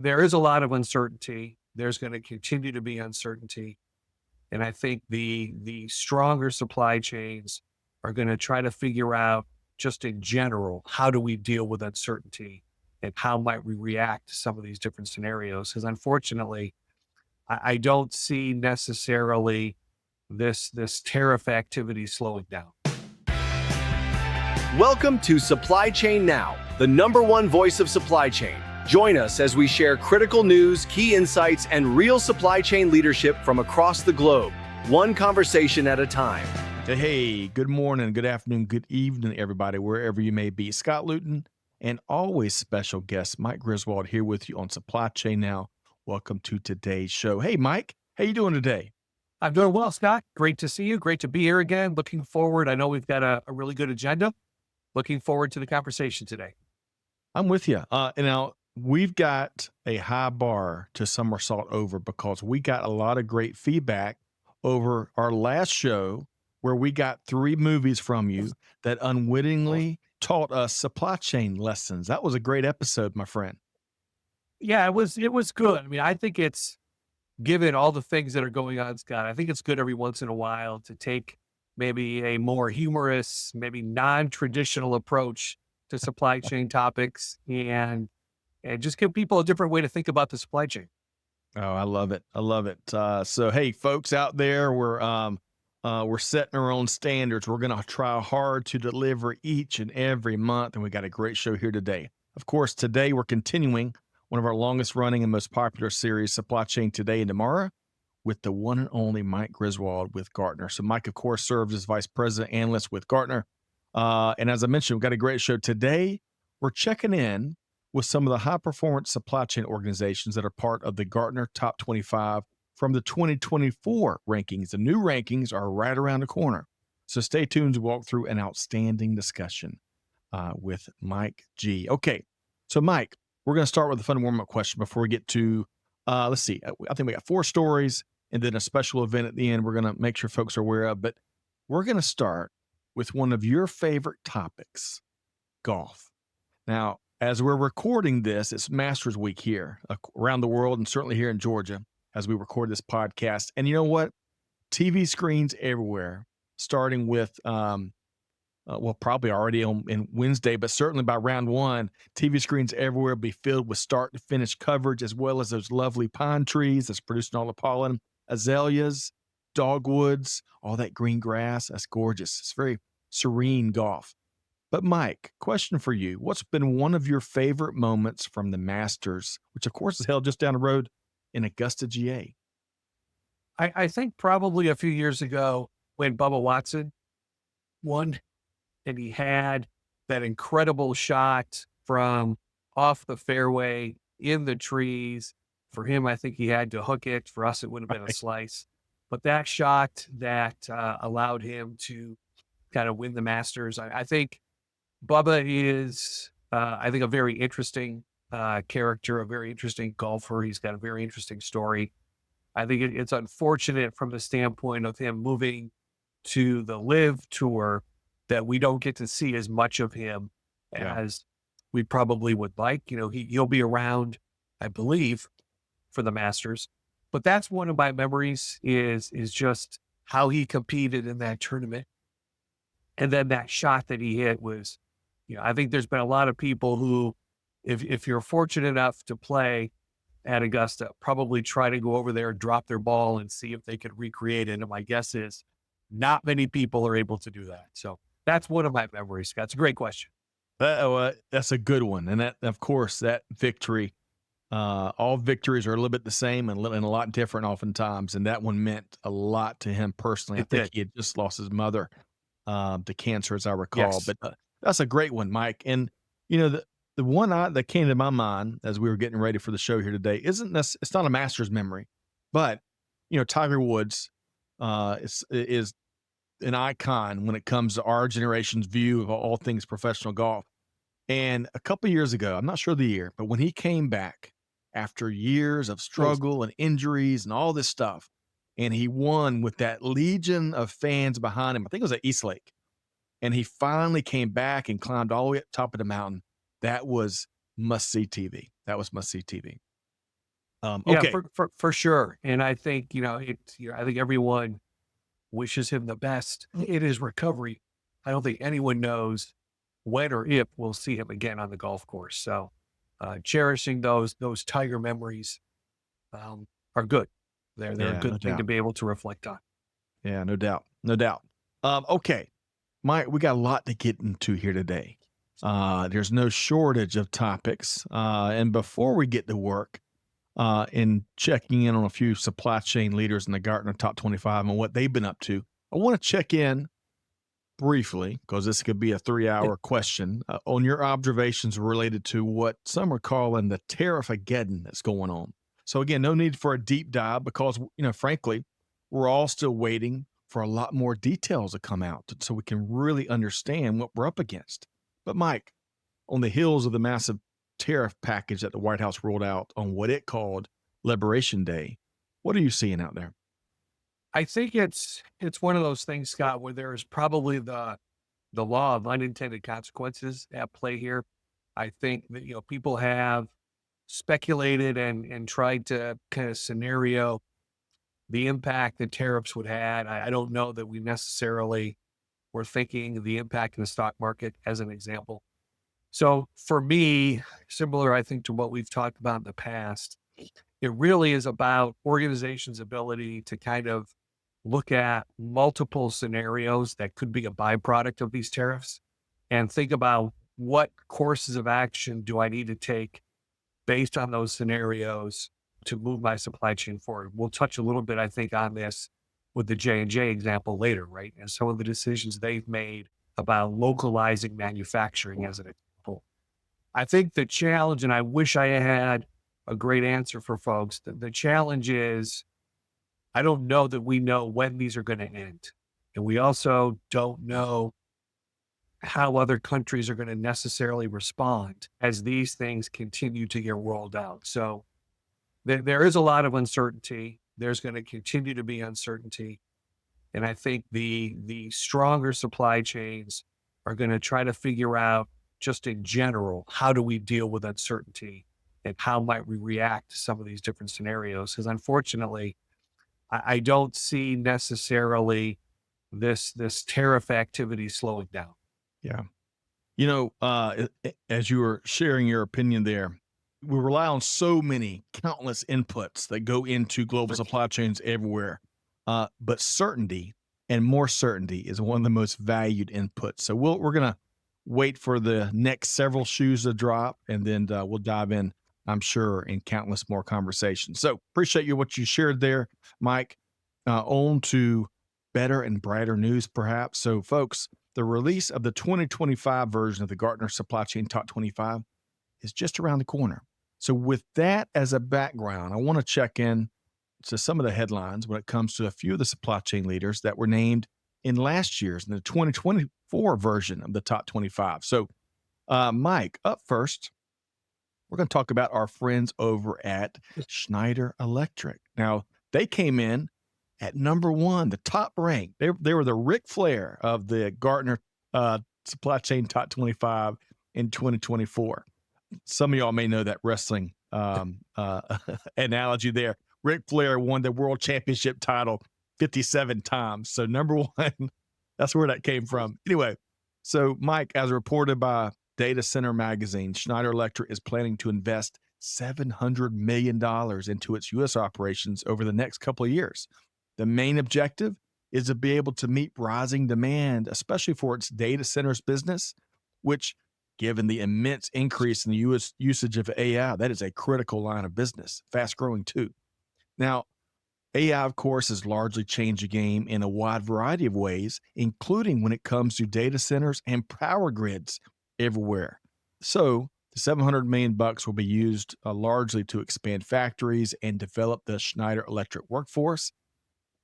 There is a lot of uncertainty. There's going to continue to be uncertainty. And I think the stronger supply chains are going to try to figure out, just in general, how do we deal with uncertainty and how might we react to some of these different scenarios? Because unfortunately, I don't see necessarily this tariff activity slowing down. Welcome to Supply Chain Now, the #1 voice of supply chain. Join us as we share critical news, key insights, and real supply chain leadership from across the globe, one conversation at a time. Hey, good morning, good afternoon, good evening, everybody, wherever you may be. Scott Luton and always special guest Mike Griswold here with you on Supply Chain Now. Welcome to today's show. Hey, Mike, how you doing today? I'm doing well, Scott. Great to see you. Great to be here again. Looking forward. I know we've got a really good agenda. Looking forward to the conversation today. I'm with you. And now we've got a high bar to somersault over because we got a lot of great feedback over our last show where we got 3 movies from you that unwittingly taught us supply chain lessons. That was a great episode, my friend. Yeah, it was good. I mean, I think it's, given all the things that are going on, Scott, I think it's good every once in a while to take maybe a more humorous, maybe non-traditional approach to supply chain topics and just give people a different way to think about the supply chain. Oh, I love it. I love it. So, hey, folks out there, we're setting our own standards. We're going to try hard to deliver each and every month, and we got a great show here today. Of course, today we're continuing one of our longest running and most popular series, Supply Chain Today and Tomorrow, with the one and only Mike Griswold with Gartner. So Mike, of course, serves as Vice President Analyst with Gartner. And as I mentioned, we've got a great show today. We're checking in with some of the high-performance supply chain organizations that are part of the Gartner Top 25 from the 2024 rankings. The new rankings are right around the corner. So stay tuned to walk through an outstanding discussion with Mike G. Okay, so Mike, we're going to start with a fun warm-up question before we get to, let's see, I think we got 4 stories and then a special event at the end we're going to make sure folks are aware of. But we're going to start with one of your favorite topics, golf. Now, as we're recording this, it's Masters Week here around the world and certainly here in Georgia as we record this podcast. And you know what? TV screens everywhere, starting with, probably already in Wednesday, but certainly by round 1, TV screens everywhere be filled with start to finish coverage, as well as those lovely pine trees that's producing all the pollen, azaleas, dogwoods, all that green grass. That's gorgeous. It's very serene golf. But Mike, question for you. What's been one of your favorite moments from the Masters, which of course is held just down the road in Augusta, GA? I think probably a few years ago when Bubba Watson won and he had that incredible shot from off the fairway in the trees. For him, I think he had to hook it. For us, it would have been a slice. But that shot that allowed him to kind of win the Masters, I think Bubba is, I think, a very interesting character, a very interesting golfer. He's got a very interesting story. I think it's unfortunate from the standpoint of him moving to the Live Tour that we don't get to see as much of him as we probably would like. You know, he'll be around, I believe, for the Masters. But that's one of my memories is just how he competed in that tournament. And then that shot that he hit was, I think there's been a lot of people who, if you're fortunate enough to play at Augusta, probably try to go over there, drop their ball and see if they could recreate it. And my guess is not many people are able to do that. So that's one of my memories, Scott. It's a great question. That's a good one. And that, of course, that victory, all victories are a little bit the same and a lot different oftentimes. And that one meant a lot to him personally. I think he had just lost his mother to cancer, as I recall. Yes. But that's a great one, Mike. And, the one that came to my mind as we were getting ready for the show here today it's not a Masters memory, but, Tiger Woods is an icon when it comes to our generation's view of all things professional golf. And a couple of years ago, I'm not sure the year, but when he came back after years of struggle and injuries and all this stuff, and he won with that legion of fans behind him, I think it was at East Lake, and he finally came back and climbed all the way up top of the mountain. That was must-see TV. Yeah, Okay. for sure. And I think, I think everyone wishes him the best in his recovery. I don't think anyone knows when or if we'll see him again on the golf course. So, cherishing those Tiger memories are good. They're a Yeah, no good thing to doubt. be able to reflect on. Yeah, no doubt. No doubt. Okay. Mike, we got a lot to get into here today. There's no shortage of topics. And before we get to work, in checking in on a few supply chain leaders in the Gartner Top 25 and what they've been up to, I want to check in briefly, because this could be a 3-hour question, on your observations related to what some are calling the tariff-ageddon that's going on. So again, no need for a deep dive because, frankly, we're all still waiting for a lot more details to come out so we can really understand what we're up against. But Mike, on the heels of the massive tariff package that the White House rolled out on what it called Liberation Day, what are you seeing out there? I think it's one of those things, Scott, where there is probably the law of unintended consequences at play here. I think that people have speculated and tried to kind of scenario the impact that tariffs would have. I don't know that we necessarily were thinking the impact in the stock market as an example. So for me, similar, I think, to what we've talked about in the past, it really is about organizations' ability to kind of look at multiple scenarios that could be a byproduct of these tariffs and think about what courses of action do I need to take based on those scenarios to move my supply chain forward. We'll touch a little bit, I think, on this with the J&J example later, right? And some of the decisions they've made about localizing manufacturing as an example. I think the challenge, and I wish I had a great answer for folks, the challenge is I don't know that we know when these are going to end. And we also don't know how other countries are going to necessarily respond as these things continue to get rolled out. So there is a lot of uncertainty. There's going to continue to be uncertainty. And I think the stronger supply chains are going to try to figure out, just in general, how do we deal with uncertainty and how might we react to some of these different scenarios? Because unfortunately, I don't see necessarily this tariff activity slowing down. Yeah. As you were sharing your opinion there, we rely on so many countless inputs that go into global supply chains everywhere. But certainty and more certainty is one of the most valued inputs. So we're going to wait for the next several shoes to drop, and then we'll dive in, I'm sure, in countless more conversations. So appreciate what you shared there, Mike. On to better and brighter news, perhaps. So, folks, the release of the 2025 version of the Gartner Supply Chain Top 25 is just around the corner. So with that as a background, I want to check in to some of the headlines when it comes to a few of the supply chain leaders that were named in last year's, in the 2024 version of the Top 25. So, Mike, up first, we're going to talk about our friends over at Schneider Electric. Now, they came in at number one, the top rank. They were the Ric Flair of the Gartner Supply Chain Top 25 in 2024. Some of y'all may know that wrestling analogy there. Ric Flair won the world championship title 57 times. So number one, that's where that came from. Anyway, so Mike, as reported by Data Center Magazine, Schneider Electric is planning to invest $700 million into its U.S. operations over the next couple of years. The main objective is to be able to meet rising demand, especially for its data centers business, which, given the immense increase in the U.S. usage of AI, that is a critical line of business, fast growing too. Now, AI, of course, has largely changed the game in a wide variety of ways, including when it comes to data centers and power grids everywhere. So the $700 million will be used largely to expand factories and develop the Schneider Electric workforce.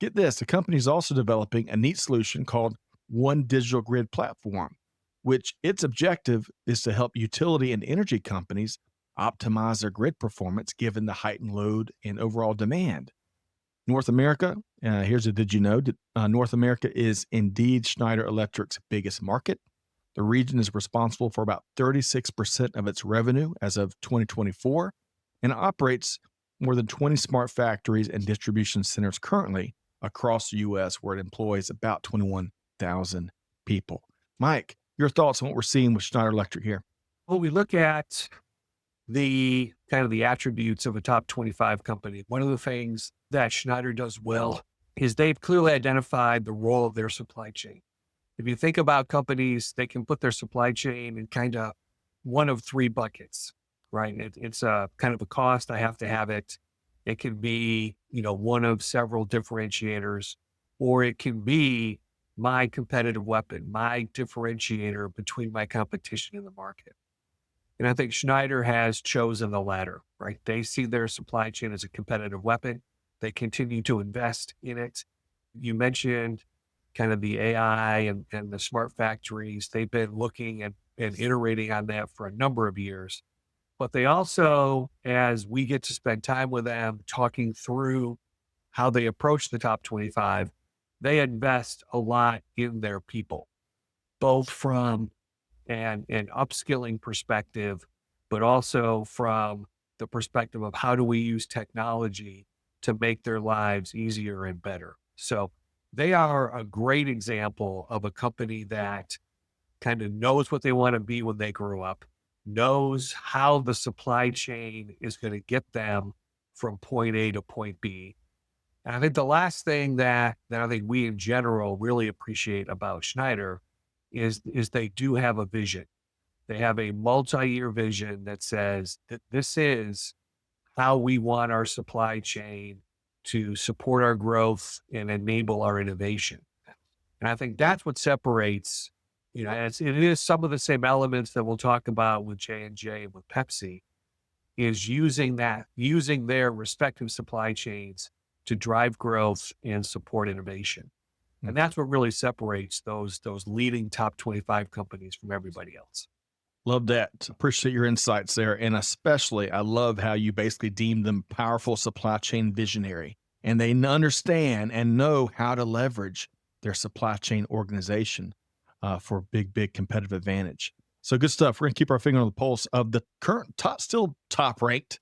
Get this, the company is also developing a neat solution called One Digital Grid Platform, which its objective is to help utility and energy companies optimize their grid performance given the heightened load and overall demand. North America, here's a did you know, North America is indeed Schneider Electric's biggest market. The region is responsible for about 36% of its revenue as of 2024 and operates more than 20 smart factories and distribution centers currently across the U.S., where it employs about 21,000 people. Mike, your thoughts on what we're seeing with Schneider Electric here? When we look at the kind of the attributes of a top 25 company, one of the things that Schneider does well is they've clearly identified the role of their supply chain. If you think about companies, they can put their supply chain in kind of one of three buckets, right? It's a kind of a cost. I have to have it. It can be, one of several differentiators, or it can be my competitive weapon, my differentiator between my competition in the market. And I think Schneider has chosen the latter, right? They see their supply chain as a competitive weapon. They continue to invest in it. You mentioned kind of the AI and the smart factories. They've been looking and iterating on that for a number of years. But they also, as we get to spend time with them talking through how they approach the top 25, they invest a lot in their people, both from an upskilling perspective, but also from the perspective of how do we use technology to make their lives easier and better. So they are a great example of a company that kind of knows what they want to be when they grow up, knows how the supply chain is going to get them from point A to point B. And I think the last thing that I think we in general really appreciate about Schneider is they do have a vision. They have a multi-year vision that says that this is how we want our supply chain to support our growth and enable our innovation. And I think that's what separates, it is some of the same elements that we'll talk about with J&J and with Pepsi, is using their respective supply chains to drive growth and support innovation. And that's what really separates those leading top 25 companies from everybody else. Love that. Appreciate your insights there. And especially, I love how you basically deem them powerful supply chain visionary. And they understand and know how to leverage their supply chain organization for big competitive advantage. So good stuff. We're going to keep our finger on the pulse of the current still top ranked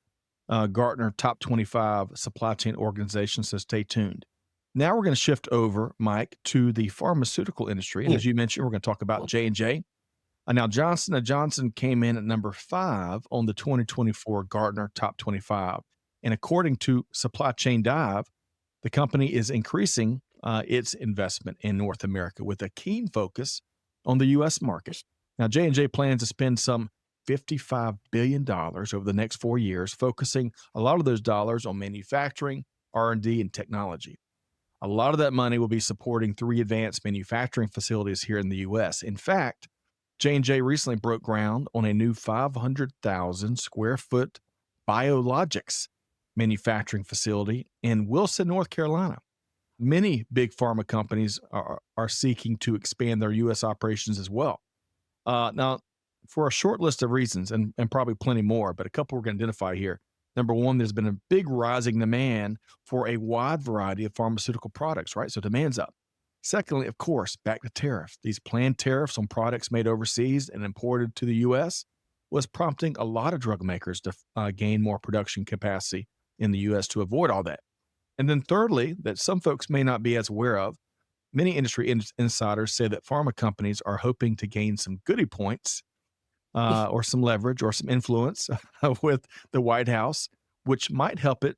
Gartner top 25 supply chain organization. So stay tuned. Now we're going to shift over, Mike, to the pharmaceutical industry. And as you mentioned, we're going to talk about J&J. Now, Johnson & Johnson came in at number 5 on the 2024 Gartner Top 25. And according to Supply Chain Dive, the company is increasing its investment in North America with a keen focus on the U.S. market. Now, J&J plans to spend some $55 billion over the next 4 years, focusing a lot of those dollars on manufacturing, R&D, and technology. A lot of that money will be supporting 3 advanced manufacturing facilities here in the U.S. In fact, J&J recently broke ground on a new 500,000 square foot biologics manufacturing facility in Wilson, North Carolina. Many big pharma companies are seeking to expand their U.S. operations as well. Now, for a short list of reasons, and probably plenty more, but a couple we're going to identify here. Number one, there's been a big rising demand for a wide variety of pharmaceutical products, right? So demand's up. Secondly, of course, back to tariffs. These planned tariffs on products made overseas and imported to the U.S. was prompting a lot of drug makers to gain more production capacity in the U.S. to avoid all that. And then thirdly, that some folks may not be as aware of, many industry insiders say that pharma companies are hoping to gain some goodie points or some leverage or some influence with the White House, which might help it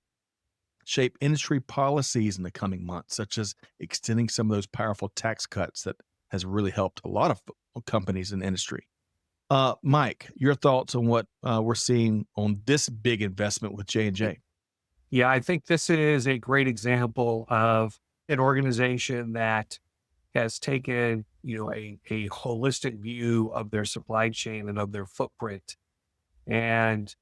shape industry policies in the coming months, such as extending some of those powerful tax cuts that has really helped a lot of companies in the industry. Mike, your thoughts on what we're seeing on this big investment with J&J? Yeah, I think this is a great example of an organization that has taken, a holistic view of their supply chain and of their footprint, and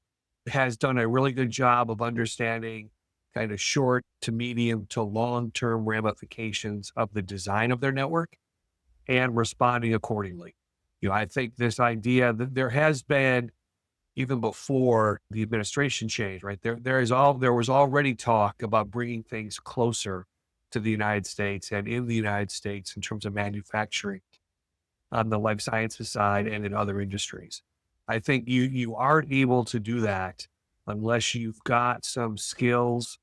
has done a really good job of understanding kind of short to medium to long-term ramifications of the design of their network and responding accordingly. I think this idea that there has been, even before the administration change, right? There was already talk about bringing things closer to the United States and in the United States in terms of manufacturing on the life sciences side and in other industries. I think you are able to do that unless you've got some skills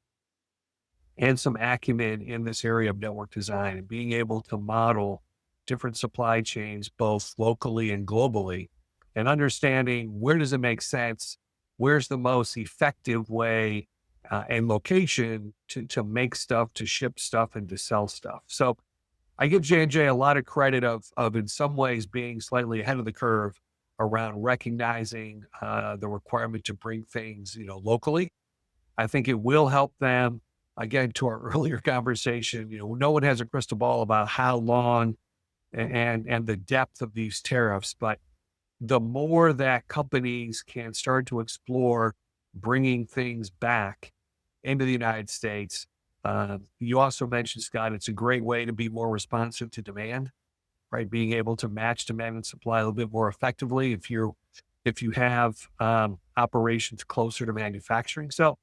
and some acumen in this area of network design and being able to model different supply chains, both locally and globally, and understanding where does it make sense, where's the most effective way and location to make stuff, to ship stuff, and to sell stuff. So I give J&J a lot of credit of in some ways being slightly ahead of the curve around recognizing the requirement to bring things, locally. I think it will help them. Again, to our earlier conversation, no one has a crystal ball about how long and the depth of these tariffs, but the more that companies can start to explore bringing things back into the United States. You also mentioned, Scott, it's a great way to be more responsive to demand, right? Being able to match demand and supply a little bit more effectively if you have operations closer to manufacturing. So,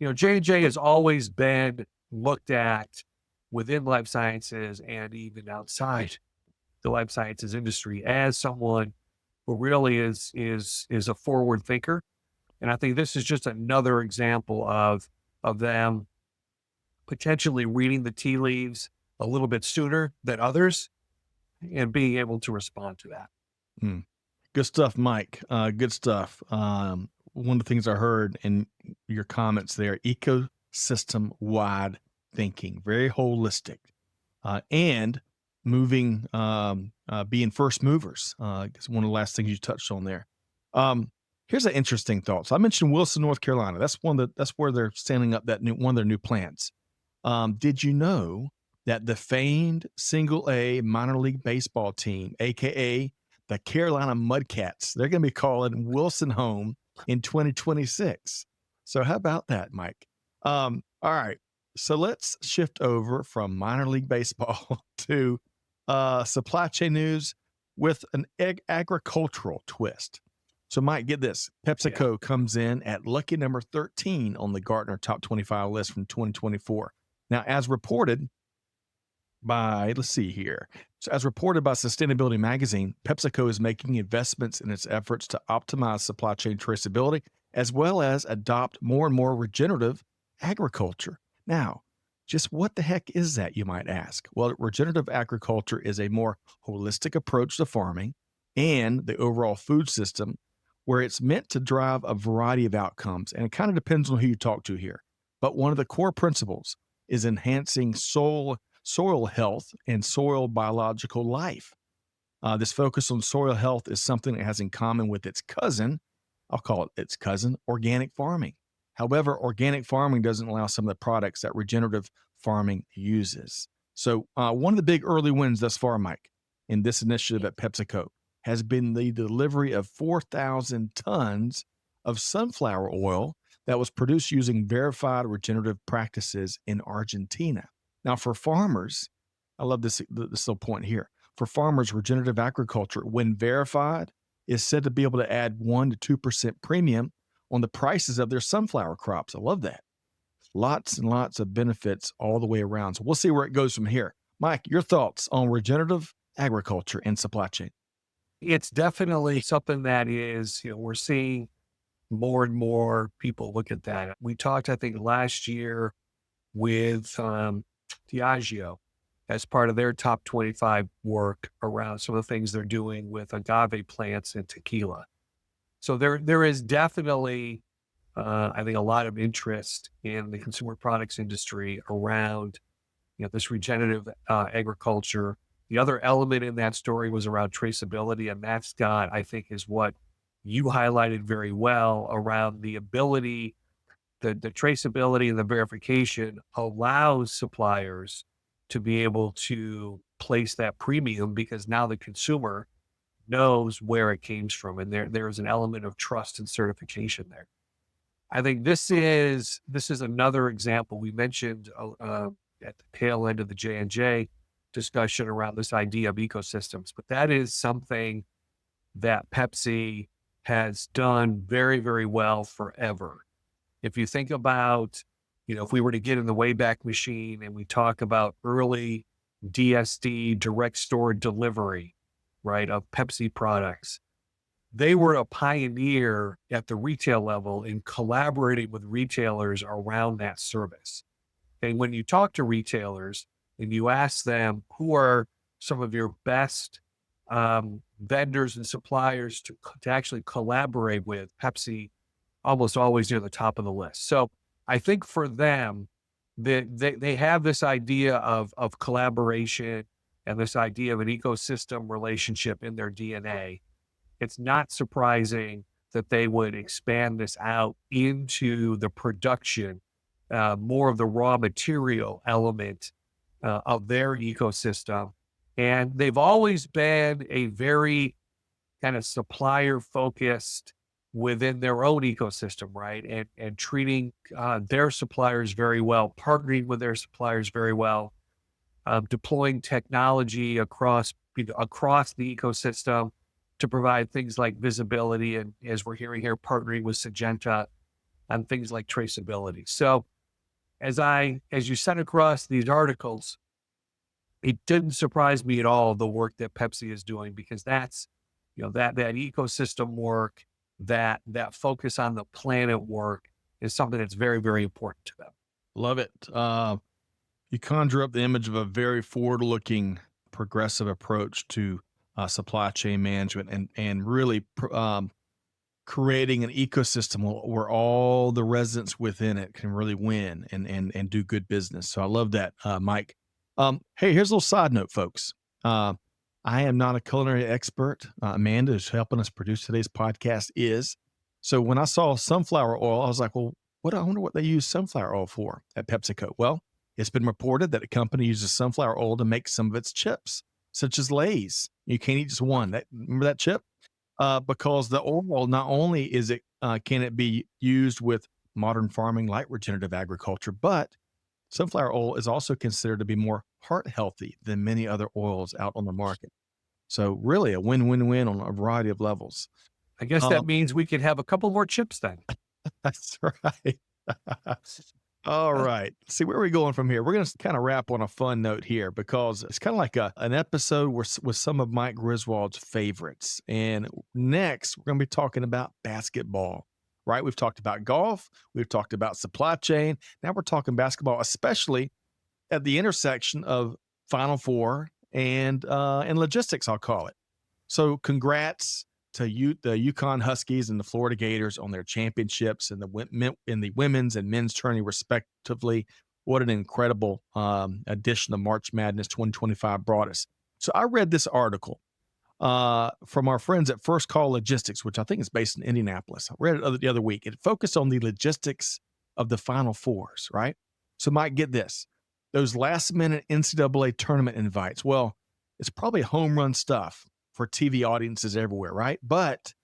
J&J has always been looked at within life sciences and even outside the life sciences industry as someone who really is a forward thinker. And I think this is just another example of them potentially reading the tea leaves a little bit sooner than others and being able to respond to that. Mm. Good stuff, Mike. Good stuff. One of the things I heard in your comments there, ecosystem wide thinking, very holistic, and moving, being first movers. It's one of the last things you touched on there. Here's an interesting thought. So I mentioned Wilson, North Carolina. That's where they're standing up one of their new plants. Did you know that the famed single A minor league baseball team, aka the Carolina Mudcats, they're going to be calling Wilson home in 2026. So how about that, Mike? All right. So let's shift over from minor league baseball to supply chain news with an agricultural twist. So Mike, get this. PepsiCo comes in at lucky number 13 on the Gartner Top 25 list from 2024. Now, as reported by, let's see here. So as reported by Sustainability Magazine, PepsiCo is making investments in its efforts to optimize supply chain traceability, as well as adopt more and more regenerative agriculture. Now, just what the heck is that, you might ask? Well, regenerative agriculture is a more holistic approach to farming and the overall food system, where it's meant to drive a variety of outcomes. And it kind of depends on who you talk to here. But one of the core principles is enhancing soil health and soil biological life. This focus on soil health is something that has in common with its cousin, I'll call it its cousin, organic farming. However, organic farming doesn't allow some of the products that regenerative farming uses. So one of the big early wins thus far, Mike, in this initiative at PepsiCo has been the delivery of 4,000 tons of sunflower oil that was produced using verified regenerative practices in Argentina. Now, for farmers, I love this little point here. For farmers, regenerative agriculture, when verified, is said to be able to add 1% to 2% premium on the prices of their sunflower crops. I love that. Lots and lots of benefits all the way around. So we'll see where it goes from here. Mike, your thoughts on regenerative agriculture and supply chain? It's definitely something that is, we're seeing more and more people look at that. We talked, I think, last year with Diageo as part of their top 25 work around some of the things they're doing with agave plants and tequila. So there is definitely, I think, a lot of interest in the consumer products industry around, this regenerative agriculture. The other element in that story was around traceability, and that, Scott, I think, is what you highlighted very well around the ability, the traceability and the verification allows suppliers to be able to place that premium because now the consumer knows where it came from, and there's an element of trust and certification there. I think this is another example. We mentioned at the tail end of the J&J discussion around this idea of ecosystems, but that is something that Pepsi has done very, very well forever. If you think about, if we were to get in the Wayback Machine and we talk about early DSD, direct store delivery, right, of Pepsi products, they were a pioneer at the retail level in collaborating with retailers around that service. And when you talk to retailers and you ask them who are some of your best vendors and suppliers to actually collaborate with, Pepsi almost always near the top of the list. So I think for them, they have this idea of collaboration and this idea of an ecosystem relationship in their DNA. It's not surprising that they would expand this out into the production, more of the raw material element of their ecosystem. And they've always been a very kind of supplier focused within their own ecosystem, right? And treating their suppliers very well, partnering with their suppliers very well, deploying technology across across the ecosystem to provide things like visibility, and as we're hearing here, partnering with Syngenta on things like traceability. So as you sent across these articles, it didn't surprise me at all the work that Pepsi is doing, because that's, that ecosystem work, that focus on the planet work is something that's very, very important to them. Love it. You conjure up the image of a very forward-looking, progressive approach to supply chain management, and really creating an ecosystem where all the residents within it can really win and do good business. So I love that, Mike. Hey, here's a little side note, folks. I am not a culinary expert. Amanda, who's helping us produce today's podcast, is. So when I saw sunflower oil, I was like, well, I wonder what they use sunflower oil for at PepsiCo. Well, it's been reported that a company uses sunflower oil to make some of its chips, such as Lay's. You can't eat just one. Remember that chip? Because the oil, not only is it can it be used with modern farming like regenerative agriculture, but sunflower oil is also considered to be more heart healthy than many other oils out on the market. So really a win-win-win on a variety of levels. I guess that means we could have a couple more chips then. That's right. All right. See, where are we going from here? We're going to kind of wrap on a fun note here, because it's kind of like an episode with some of Mike Griswold's favorites. And next, we're going to be talking about basketball, right? We've talked about golf. We've talked about supply chain. Now we're talking basketball, especially at the intersection of Final Four and logistics, I'll call it. So congrats to the Yukon Huskies and the Florida Gators on their championships in the women's and men's tourney, respectively. What an incredible edition of March Madness 2025 brought us. So I read this article from our friends at First Call Logistics, which I think is based in Indianapolis. I read it the other week. It focused on the logistics of the Final Fours, right? So Mike, get this. Those last-minute NCAA tournament invites, well, it's probably home run stuff for TV audiences everywhere, right? But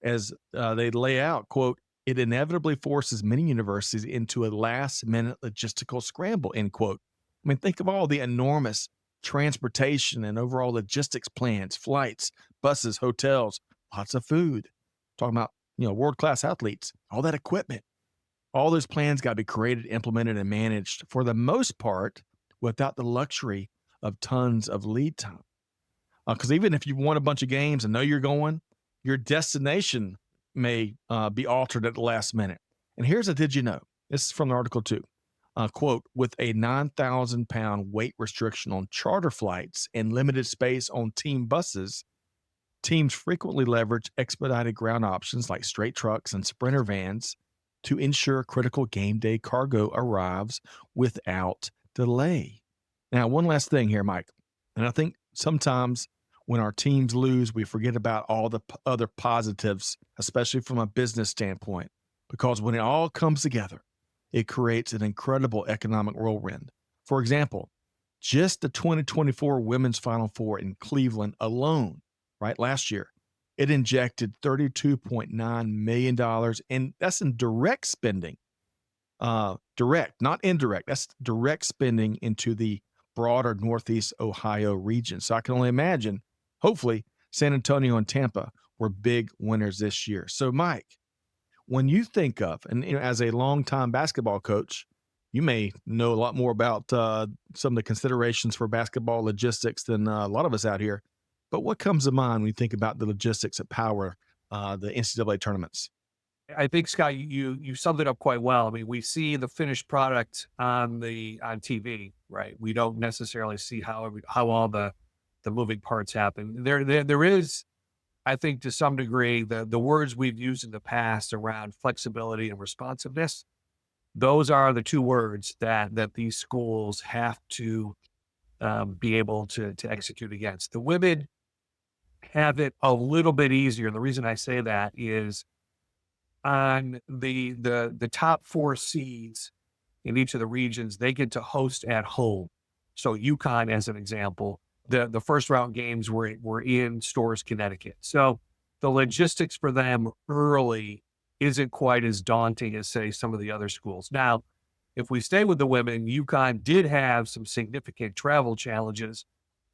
as they lay out, quote, it inevitably forces many universities into a last-minute logistical scramble, end quote. I mean, think of all the enormous transportation and overall logistics plans, flights, buses, hotels, lots of food. Talking about, world-class athletes, all that equipment. All those plans got to be created, implemented, and managed for the most part without the luxury of tons of lead time. Because even if you won a bunch of games and know you're going, your destination may be altered at the last minute. And here's a did you know? This is from the article too. Quote, with a 9,000-pound weight restriction on charter flights and limited space on team buses, teams frequently leverage expedited ground options like straight trucks and sprinter vans to ensure critical game day cargo arrives without delay. Now, one last thing here, Mike. And I think sometimes when our teams lose, we forget about all the other positives, especially from a business standpoint, because when it all comes together, it creates an incredible economic whirlwind. For example, just the 2024 Women's Final Four in Cleveland alone, right, last year, it injected $32.9 million, and that's in direct spending. Direct, not indirect. That's direct spending into the broader Northeast Ohio region. So I can only imagine, hopefully, San Antonio and Tampa were big winners this year. So, Mike, when you think of, and as a longtime basketball coach, you may know a lot more about some of the considerations for basketball logistics than a lot of us out here. But what comes to mind when you think about the logistics at Power the NCAA tournaments. I think, Scott, you summed it up quite well. I mean, we see the finished product on TV, right? We don't necessarily see how all the moving parts happen. There is, I think, to some degree, the words we've used in the past around flexibility and responsiveness. Those are the two words that these schools have to be able to execute against. The women have it a little bit easier. The reason I say that is on the top four seeds in each of the regions, they get to host at home. So UConn, as an example, the first round games were in Storrs, Connecticut. So the logistics for them early isn't quite as daunting as, say, some of the other schools. Now, if we stay with the women, UConn did have some significant travel challenges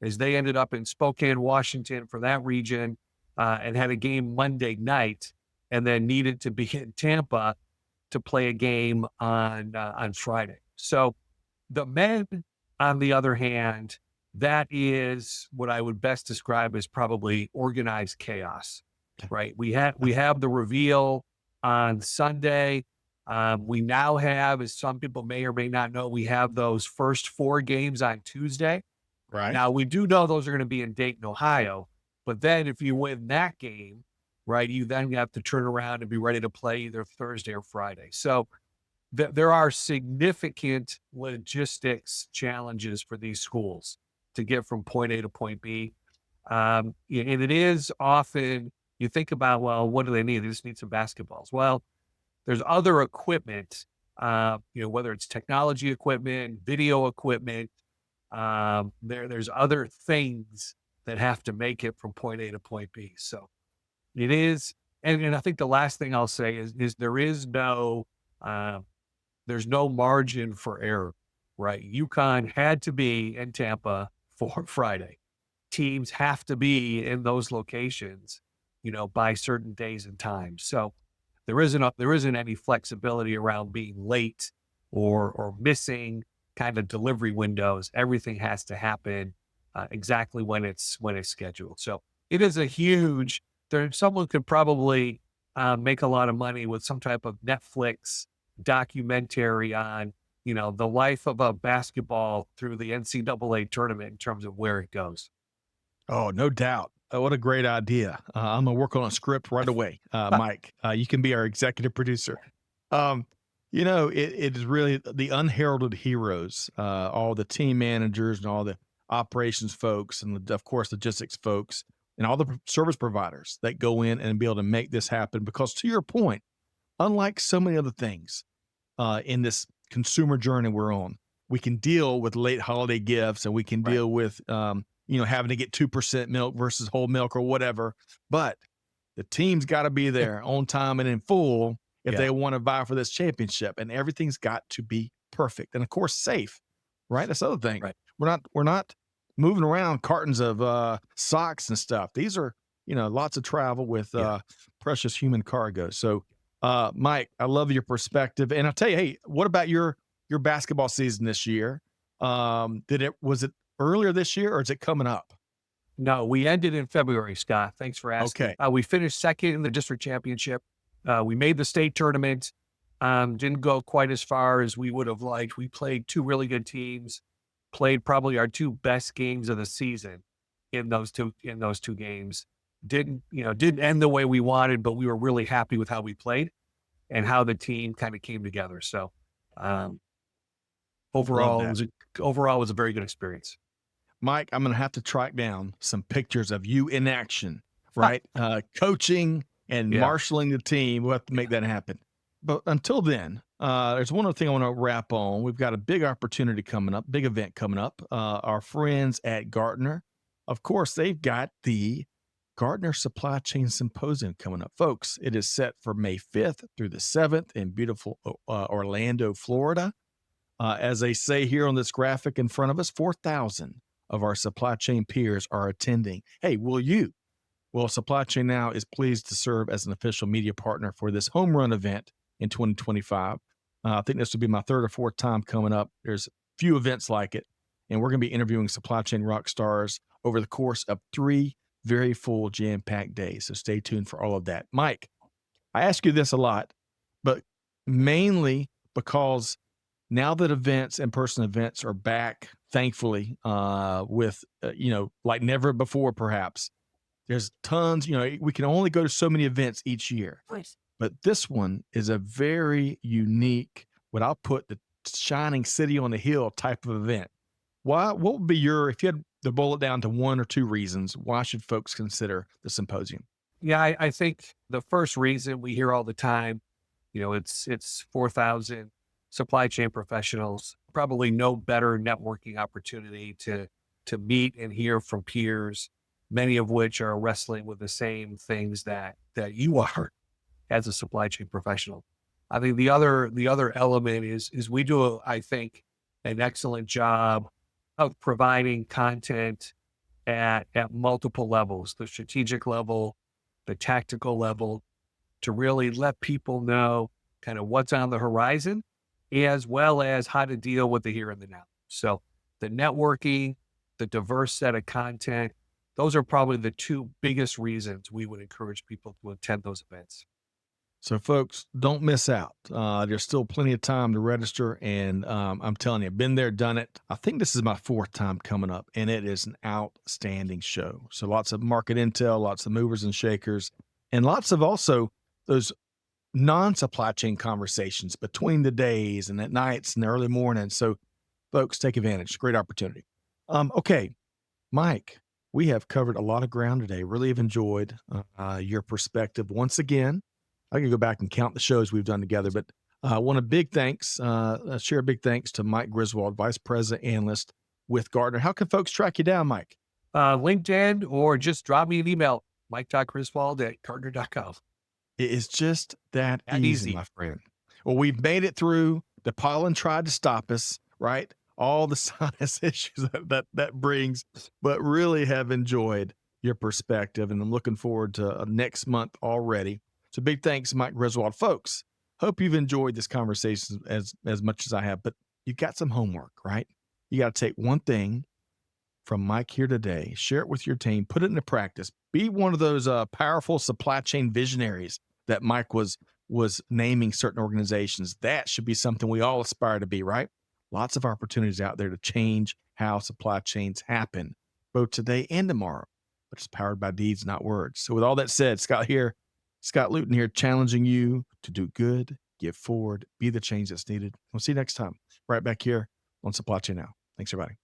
as they ended up in Spokane, Washington for that region, and had a game Monday night, and then needed to be in Tampa to play a game on Friday. So the men, on the other hand, that is what I would best describe as probably organized chaos, right? We have the reveal on Sunday. We now have, as some people may or may not know, we have those first four games on Tuesday. Right. Now, we do know those are going to be in Dayton, Ohio, but then if you win that game, right, you then have to turn around and be ready to play either Thursday or Friday. So there are significant logistics challenges for these schools to get from point A to point B. And it is often, you think about, well, what do they need? They just need some basketballs. Well, there's other equipment, whether it's technology equipment, video equipment, there's other things that have to make it from point A to point B. So it is, and I think the last thing I'll say is there's no margin for error, right? UConn had to be in Tampa for Friday. Teams have to be in those locations, by certain days and times. So there isn't any flexibility around being late or missing kind of delivery windows. Everything has to happen exactly when it's scheduled. So it is a huge. Someone could probably make a lot of money with some type of Netflix documentary on the life of a basketball through the NCAA tournament in terms of where it goes. Oh, no doubt. What a great idea. I'm going to work on a script right away. Mike, you can be our executive producer. It is really the unheralded heroes, all the team managers and all the operations folks and, of course, logistics folks and all the service providers that go in and be able to make this happen. Because to your point, unlike so many other things in this consumer journey we're on, we can deal with late holiday gifts and we can deal with having to get 2% milk versus whole milk or whatever. But the team's got to be there on time and in full if they want to vie for this championship, and everything's got to be perfect and, of course, safe. Right, that's the other thing. Right. We're not moving around cartons of socks and stuff. These are lots of travel with precious human cargo. So, Mike, I love your perspective, and I'll tell you, hey, what about your basketball season this year? Was it earlier this year or is it coming up? No, we ended in February, Scott. Thanks for asking. Okay. We finished second in the district championship. We made the state tournament. Didn't go quite as far as we would have liked. We played two really good teams, played probably our two best games of the season in those two games. Didn't end the way we wanted, but we were really happy with how we played and how the team kind of came together. So overall, it was a very good experience. Mike, I'm going to have to track down some pictures of you in action, right? Coaching and marshaling the team. We'll have to make that happen. But until then, there's one other thing I want to wrap on. We've got a big opportunity coming up, big event coming up. Our friends at Gartner, of course, they've got the Gartner Supply Chain Symposium coming up. Folks, it is set for May 5th through the 7th in beautiful Orlando, Florida. As they say here on this graphic in front of us, 4,000 of our supply chain peers are attending. Hey, will you? Well, Supply Chain Now is pleased to serve as an official media partner for this home run event in 2025. I think this will be my third or fourth time coming up. There's a few events like it, and we're going to be interviewing supply chain rock stars over the course of 3 very full, jam-packed day. So stay tuned for all of that. Mike, I ask you this a lot, but mainly because now that in-person events are back, thankfully, with, like never before, perhaps, there's tons, we can only go to so many events each year. Please. But this one is a very unique, what I'll put the shining city on the hill type of event. What would be if you had to boil it down to one or two reasons, why should folks consider the symposium? Yeah, I think the first reason we hear all the time, it's 4,000 supply chain professionals, probably no better networking opportunity to meet and hear from peers, many of which are wrestling with the same things that you are as a supply chain professional. I think the other element is we do, I think, an excellent job of providing content at multiple levels, the strategic level, the tactical level, to really let people know kind of what's on the horizon, as well as how to deal with the here and the now. So the networking, the diverse set of content, those are probably the two biggest reasons we would encourage people to attend those events. So, folks, don't miss out. There's still plenty of time to register, and I'm telling you, I've been there, done it. I think this is my fourth time coming up, and it is an outstanding show. So lots of market intel, lots of movers and shakers, and lots of also those non-supply chain conversations between the days and at nights and the early mornings. So, folks, take advantage. Great opportunity. Okay, Mike, we have covered a lot of ground today. Really have enjoyed your perspective once again. I can go back and count the shows we've done together, but I want to share a big thanks to Mike Griswold, Vice President Analyst with Gartner. How can folks track you down, Mike? LinkedIn, or just drop me an email, mike.griswold@gartner.com. It is just that easy, easy, my friend. Well, we've made it through. The pollen tried to stop us, right? All the sinus issues that brings, but really have enjoyed your perspective, and I'm looking forward to next month already. So big thanks, Mike Griswold. Folks, hope you've enjoyed this conversation as much as I have, but you got some homework, right? You got to take one thing from Mike here today, share it with your team, put it into practice. Be one of those powerful supply chain visionaries that Mike was naming certain organizations. That should be something we all aspire to be, right? Lots of opportunities out there to change how supply chains happen, both today and tomorrow, but it's powered by deeds, not words. So with all that said, Scott Luton here, challenging you to do good, give forward, be the change that's needed. We'll see you next time, right back here on Supply Chain Now. Thanks, everybody.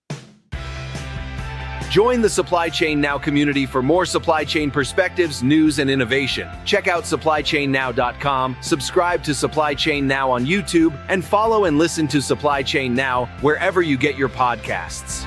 Join the Supply Chain Now community for more supply chain perspectives, news, and innovation. Check out supplychainnow.com, subscribe to Supply Chain Now on YouTube, and follow and listen to Supply Chain Now wherever you get your podcasts.